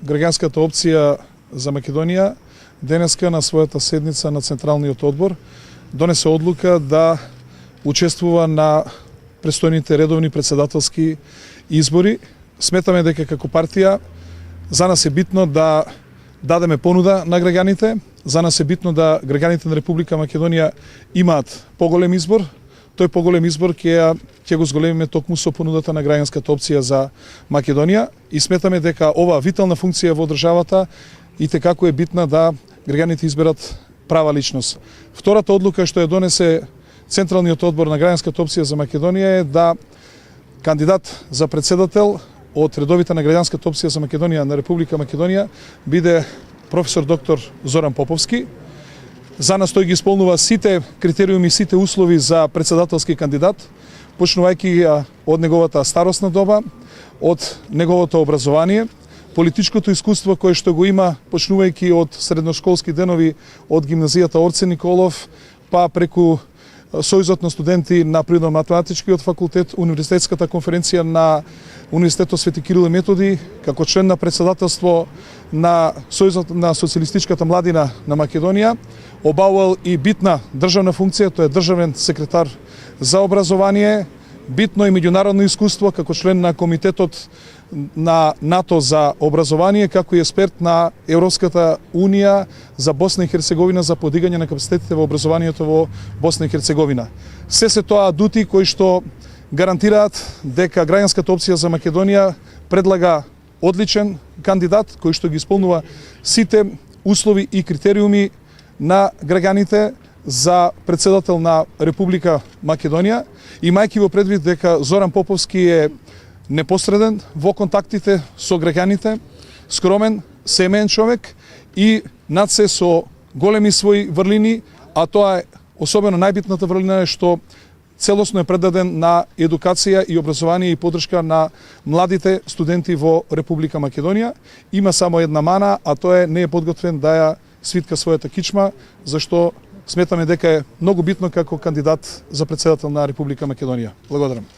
граѓанската опција за Македонија денеска на својата седница на Централниот одбор донесе одлука да учествува на престојните редовни председателски избори. Сметаме дека како партија за нас е битно да дадеме понуда на граѓаните, за нас е битно да граѓаните на Република Македонија имаат поголем избор. Тој поголем избор ќе го зголемиме токму со понудата на граѓанската опција за Македонија и сметаме дека оваа витална функција во државата и текако е битна да граѓаните изберат права личност. Втората одлука што ја донесе Централниот одбор на граѓанската опција за Македонија е да кандидат за председател од редовите на граѓанската опција за Македонија на Република Македонија биде професор доктор Зоран Поповски. За нас тој ги исполнува сите критериуми, сите услови за председателски кандидат, почнувајќи од неговата старосна доба, од неговото образование, политичкото искуство кое што го има, почнувајќи од средношколски денови од гимназијата Орце Николов, па преку Сојузот на студенти на Природно-математичкиот факултет, Универзитетската конференција на Универзитетот Свети Кирил и Методи, како член на председателство на Сојузот на социјалистичката младина на Македонија, обавувал и битна државна функција, тој е државен секретар за образование, битно и меѓународно искуство како член на Комитетот на НАТО за образование, како и експерт на Европската Унија за Босна и Херцеговина за подигање на капацитетите во образованието во Босна и Херцеговина. Се тоа адути кои што гарантираат дека граѓанската опција за Македонија предлага одличен кандидат кој што ги исполнува сите услови и критериуми на граѓаните за председател на Република Македонија, имајќи во предвид дека Зоран Поповски е непосреден во контактите со граѓаните, скромен, семеен човек и над се со големи своји врлини, а тоа е особено најбитната врлина е што целосно е предаден на едукација и образование и поддршка на младите студенти во Република Македонија. Има само една мана, а тоа е не е подготвен да ја свитка својата кичма, зашто сметаме дека е многу битно како кандидат за председател на Република Македонија. Благодарам.